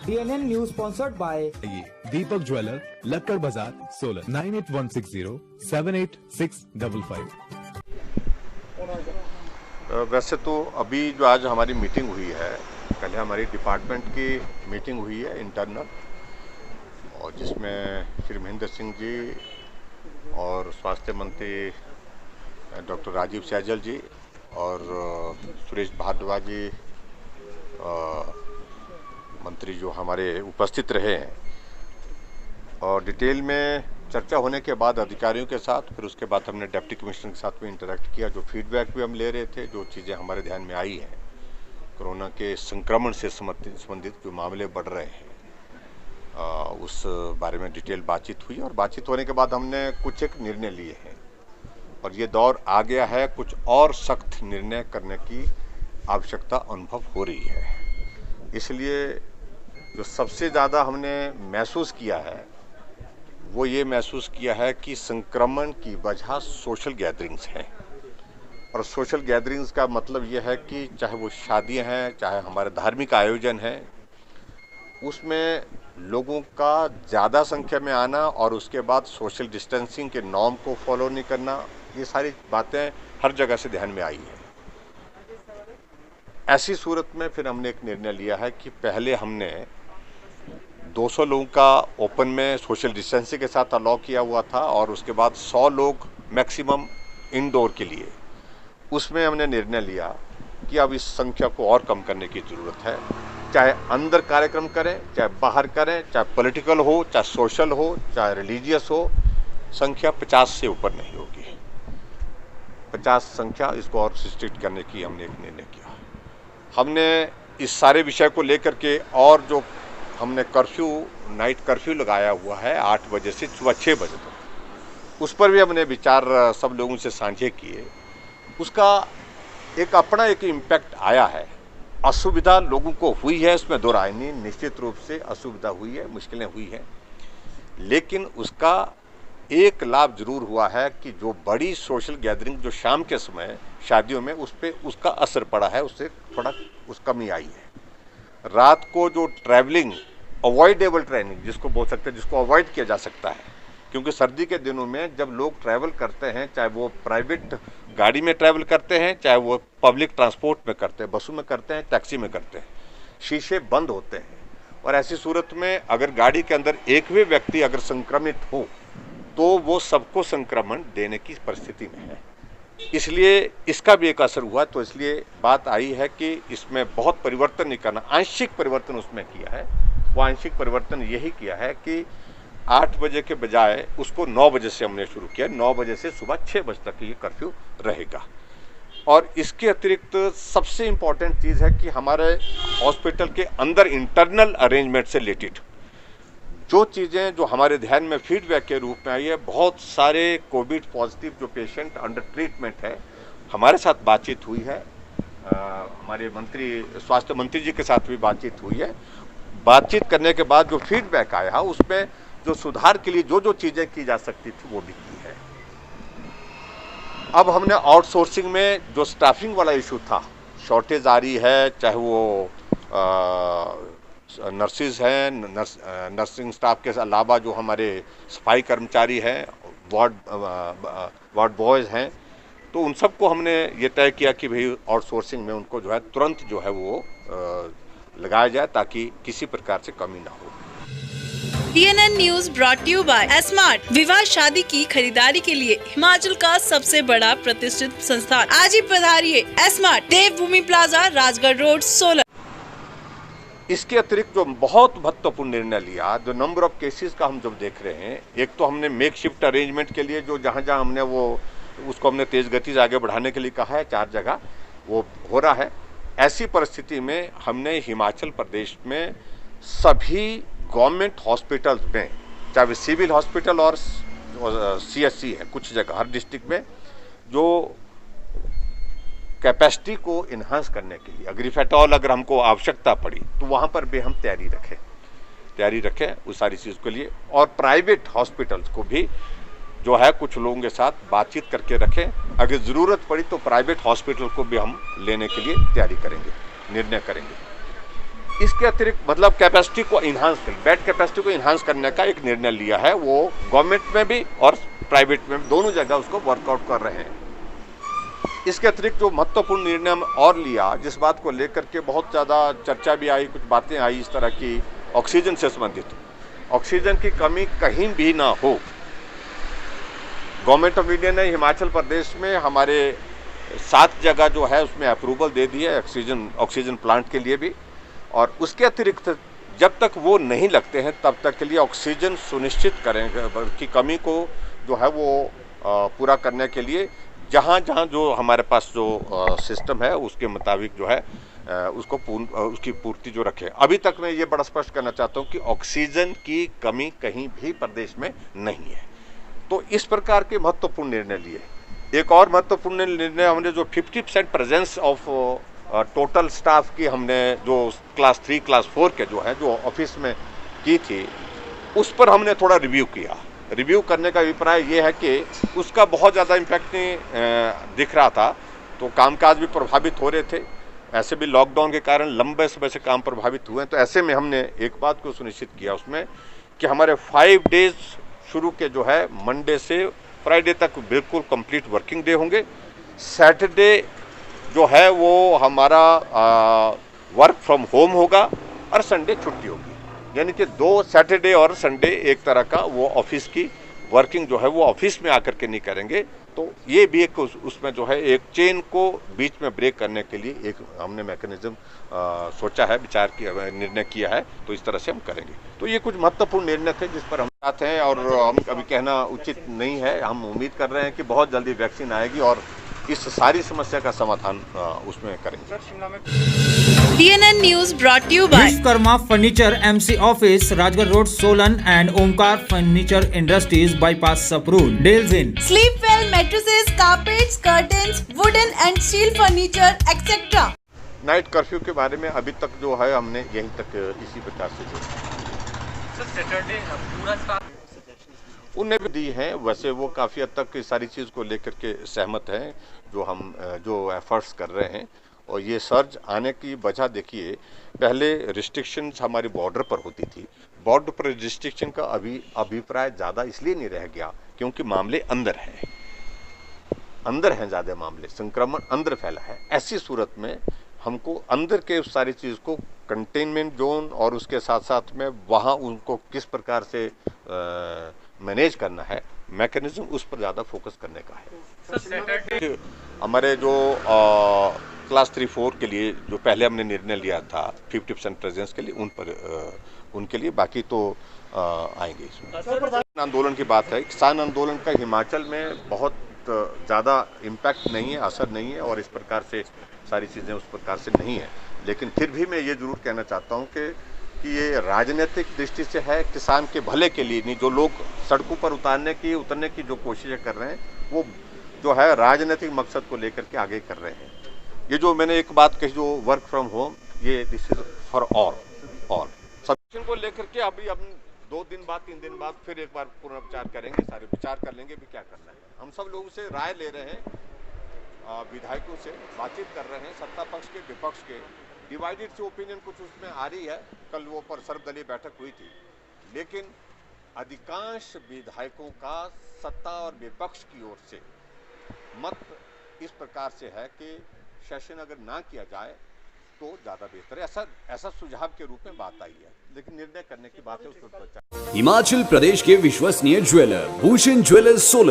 DNN News sponsored by Deepak jeweller, Lakkar Bazaar, Solan 9816078655। वैसे तो अभी जो आज हमारी मीटिंग हुई है, पहले हमारी डिपार्टमेंट की मीटिंग हुई है इंटरनल, और जिसमें श्री महेंद्र सिंह जी और स्वास्थ्य मंत्री डॉक्टर राजीव सैजल जी और सुरेश भारद्वाज जी मंत्री जो हमारे उपस्थित रहे हैं, और डिटेल में चर्चा होने के बाद अधिकारियों के साथ, फिर उसके बाद हमने डिप्टी कमिश्नर के साथ भी इंटरेक्ट किया। जो फीडबैक भी हम ले रहे थे, जो चीज़ें हमारे ध्यान में आई हैं, कोरोना के संक्रमण से संबंधित जो मामले बढ़ रहे हैं, उस बारे में डिटेल बातचीत हुई, और बातचीत होने के बाद हमने कुछ एक निर्णय लिए हैं, और ये दौर आ गया है कुछ और सख्त निर्णय करने की आवश्यकता अनुभव हो रही है। इसलिए जो सबसे ज़्यादा हमने महसूस किया है वो ये महसूस किया है कि संक्रमण की वजह सोशल गैदरिंग्स हैं, और सोशल गैदरिंग्स का मतलब ये है कि चाहे वो शादियां हैं, चाहे हमारे धार्मिक आयोजन हैं, उसमें लोगों का ज़्यादा संख्या में आना और उसके बाद सोशल डिस्टेंसिंग के नॉर्म को फॉलो नहीं करना, ये सारी बातें हर जगह से ध्यान में आई है। ऐसी सूरत में फिर हमने एक निर्णय लिया है कि पहले हमने 200 लोगों का ओपन में सोशल डिस्टेंसिंग के साथ अलाउ किया हुआ था, और उसके बाद 100 लोग मैक्सिमम इंडोर के लिए, उसमें हमने निर्णय लिया कि अब इस संख्या को और कम करने की ज़रूरत है। चाहे अंदर कार्यक्रम करें, चाहे बाहर करें, चाहे पॉलिटिकल हो, चाहे सोशल हो, चाहे रिलीजियस हो, संख्या 50 से ऊपर नहीं होगी। 50 संख्या, इसको और रिस्ट्रिक्ट करने की हमने एक निर्णय किया। हमने इस सारे विषय को लेकर के, और जो हमने कर्फ्यू, नाइट कर्फ्यू लगाया हुआ है 8 बजे से सुबह 6 बजे तक, उस पर भी हमने विचार सब लोगों से साझे किए। उसका एक अपना एक इम्पैक्ट आया है, असुविधा लोगों को हुई है, इसमें दो राय नहीं, निश्चित रूप से असुविधा हुई है, मुश्किलें हुई हैं, लेकिन उसका एक लाभ जरूर हुआ है कि जो बड़ी सोशल गैदरिंग जो शाम के समय शादियों में, उस पर उसका असर पड़ा है, उससे थोड़ा कमी आई है। रात को जो ट्रैवलिंग, अवॉइडेबल ट्रेनिंग जिसको बोल सकते हैं, जिसको अवॉइड किया जा सकता है, क्योंकि सर्दी के दिनों में जब लोग ट्रैवल करते हैं, चाहे वो प्राइवेट गाड़ी में ट्रैवल करते हैं, चाहे वो पब्लिक ट्रांसपोर्ट में करते हैं, बसों में करते हैं, टैक्सी में करते हैं, शीशे बंद होते हैं, और ऐसी सूरत में अगर गाड़ी के अंदर एक भी व्यक्ति अगर संक्रमित हो तो वो सबको संक्रमण देने की परिस्थिति में है। इसलिए इसका भी एक असर हुआ। तो इसलिए बात आई है कि इसमें बहुत परिवर्तन नहीं करना, आंशिक परिवर्तन उसमें किया है। वो आंशिक परिवर्तन यही किया है कि 8 बजे के बजाय उसको 9 बजे से हमने शुरू किया। 9 बजे से सुबह 6 बजे तक ये कर्फ्यू रहेगा। और इसके अतिरिक्त सबसे इम्पॉर्टेंट चीज़ है कि हमारे हॉस्पिटल के अंदर इंटरनल अरेंजमेंट से रिलेटेड जो चीज़ें जो हमारे ध्यान में फीडबैक के रूप में आई है, बहुत सारे कोविड पॉजिटिव जो पेशेंट अंडर ट्रीटमेंट है, हमारे साथ बातचीत हुई है, हमारे स्वास्थ्य मंत्री जी के साथ भी बातचीत हुई है। बातचीत करने के बाद जो फीडबैक आया, उसमें जो सुधार के लिए जो जो चीज़ें की जा सकती थी वो भी की है। अब हमने आउटसोर्सिंग में जो स्टाफिंग वाला इशू था, शॉर्टेज आ रही है, चाहे वो नर्सिस हैं, नर्सिंग स्टाफ के अलावा जो हमारे सफाई कर्मचारी हैं, वार्ड बॉयज़ हैं, तो उन सबको हमने ये तय किया कि भाई आउटसोर्सिंग में उनको जो है तुरंत जो है वो लगाया जाए, ताकि किसी प्रकार से कमी ना हो। DNN news brought you by smart. विवाह शादी की खरीदारी के लिए हिमाचल का सबसे बड़ा प्रतिष्ठित संस्थान। आज ही पधारिए एस्मार्ट, देवभूमि प्लाजा, राजगढ़ रोड, सोलन। इसके अतिरिक्त जो बहुत महत्वपूर्ण निर्णय लिया, जो नंबर ऑफ केसेस का हम जब देख रहे हैं, एक तो हमने मेक शिफ्ट अरेंजमेंट के लिए जो जहाँ हमने उसको हमने तेज गति से आगे बढ़ाने के लिए कहा है, 4 जगह वो हो रहा है। ऐसी परिस्थिति में हमने हिमाचल प्रदेश में सभी गवर्नमेंट हॉस्पिटल्स में, चाहे वे सिविल हॉस्पिटल और CSC है कुछ जगह, हर डिस्ट्रिक्ट में, जो कैपेसिटी को इन्हांस करने के लिए अगर इफ एट ऑल अगर हमको आवश्यकता पड़ी तो वहाँ पर भी हम तैयारी रखें उस सारी चीज़ के लिए। और प्राइवेट हॉस्पिटल्स को भी जो है कुछ लोगों के साथ बातचीत करके रखें, अगर ज़रूरत पड़ी तो प्राइवेट हॉस्पिटल को भी हम लेने के लिए तैयारी करेंगे, निर्णय करेंगे। इसके अतिरिक्त मतलब कैपेसिटी को इन्हांस कर, बेड कैपेसिटी को इन्हांस करने का एक निर्णय लिया है। वो गवर्नमेंट में भी और प्राइवेट में भी, दोनों जगह उसको वर्कआउट कर रहे हैं। इसके अतिरिक्त जो महत्वपूर्ण निर्णय हम और लिया, जिस बात को लेकर के बहुत ज़्यादा चर्चा भी आई, कुछ बातें आई इस तरह की, ऑक्सीजन से संबंधित, ऑक्सीजन की कमी कहीं भी ना हो। गवर्नमेंट ऑफ इंडिया ने हिमाचल प्रदेश में हमारे 7 जगह जो है उसमें अप्रूवल दे दी है ऑक्सीजन प्लांट के लिए भी। और उसके अतिरिक्त जब तक वो नहीं लगते हैं तब तक के लिए ऑक्सीजन सुनिश्चित करेंगे की कमी को जो है वो पूरा करने के लिए जहाँ जहाँ जो हमारे पास जो सिस्टम है उसके मुताबिक जो है उसको उसकी पूर्ति जो रखे। अभी तक मैं ये बड़ा स्पष्ट करना चाहता हूँ कि ऑक्सीजन की कमी कहीं भी प्रदेश में नहीं है। तो इस प्रकार के महत्वपूर्ण निर्णय लिए। एक और महत्वपूर्ण निर्णय हमने जो 50% प्रेजेंस ऑफ टोटल स्टाफ की हमने जो क्लास 3 क्लास 4 के जो है जो ऑफिस में की थी, उस पर हमने थोड़ा रिव्यू किया। रिव्यू करने का अभिप्राय ये है कि उसका बहुत ज़्यादा इम्पैक्ट नहीं दिख रहा था, तो कामकाज भी प्रभावित हो रहे थे। ऐसे भी लॉकडाउन के कारण लंबे समय से काम प्रभावित हुए हैं। तो ऐसे में हमने एक बात को सुनिश्चित किया उसमें कि हमारे 5 डेज शुरू के जो है मंडे से फ्राइडे तक बिल्कुल कंप्लीट वर्किंग डे होंगे। सैटरडे जो है वो हमारा वर्क फ्रॉम होम होगा और संडे छुट्टी होगी। यानी कि 2 सैटरडे और संडे एक तरह का वो ऑफिस की वर्किंग जो है वो ऑफिस में आकर के नहीं करेंगे। तो ये भी एक उसमें जो है एक चेन को बीच में ब्रेक करने के लिए एक हमने मैकेनिज्म सोचा है, विचार किया, निर्णय किया है। तो इस तरह से हम करेंगे। तो ये कुछ महत्वपूर्ण निर्णय थे जिस पर हम चाहते हैं और हम अभी कहना उचित नहीं है। हम उम्मीद कर रहे हैं कि बहुत जल्दी वैक्सीन आएगी और इस सारी समस्या का समाधान उसमें करेंगे। DNN News brought to you by Vishwakarma furniture MC office, Rajgarh road, Solan and Omkar furniture industries, bypass Sapraun, deals in Sleepwell mattresses, carpets, curtains, wooden and steel furniture, etc. Night curfew के बारे में अभी तक जो है हमने यहीं तक इसी प्रकार से जो सैटरडे पूरा उन्हें भी दी हैं। वैसे वो काफ़ी हद तक इस सारी चीज़ को लेकर के सहमत हैं जो हम जो एफर्ट्स कर रहे हैं। और ये सर्ज आने की वजह देखिए, पहले रिस्ट्रिक्शंस हमारी बॉर्डर पर होती थी। बॉर्डर पर रिस्ट्रिक्शन का अभी अभिप्राय ज़्यादा इसलिए नहीं रह गया क्योंकि मामले अंदर हैं ज़्यादा मामले, संक्रमण अंदर फैला है। ऐसी सूरत में हमको अंदर के उस सारी चीज़ को कंटेनमेंट जोन और उसके साथ साथ में वहाँ उनको किस प्रकार से मैनेज करना है, मैकेनिज्म उस पर ज़्यादा फोकस करने का है। हमारे जो क्लास 3-4 के लिए जो पहले हमने निर्णय लिया था 50% प्रेजेंस के लिए, उन पर उनके लिए, बाकी तो आएंगे। इसमें आंदोलन की बात है। किसान आंदोलन का हिमाचल में बहुत ज़्यादा इम्पैक्ट नहीं है, असर नहीं है और इस प्रकार से सारी चीज़ें उस प्रकार से नहीं है। लेकिन फिर भी मैं ये ज़रूर कहना चाहता हूँ कि ये राजनीतिक दृष्टि से है, किसान के भले के लिए नहीं। जो लोग सड़कों पर उतरने की जो कोशिशें कर रहे हैं वो जो है राजनीतिक मकसद को लेकर के आगे कर रहे हैं। ये जो मैंने एक बात कही जो वर्क फ्रॉम होम, ये दिस इज फॉर ऑल सब को लेकर के अभी हम 2 दिन बाद 3 दिन बाद फिर एक बार पुनर्विचार करेंगे, सारे विचार कर लेंगे भी क्या करना है। हम सब लोगों से राय ले रहे हैं, विधायकों से बातचीत कर रहे हैं, सत्ता पक्ष के विपक्ष के। डिवाइडेड से ओपिनियन कुछ उसमें आ रही है। कल वो पर सर्वदलीय बैठक हुई थी, लेकिन अधिकांश विधायकों का सत्ता और विपक्ष की ओर से मत इस प्रकार से है कि सेशन अगर ना किया जाए तो ज़्यादा बेहतर है। ऐसा सुझाव के रूप में बात आई है, लेकिन निर्णय करने की बात है उस पर। हिमाचल प्रदेश के विश्वसनीय ज्वेलर भूषण ज्वेलर्स सोलन।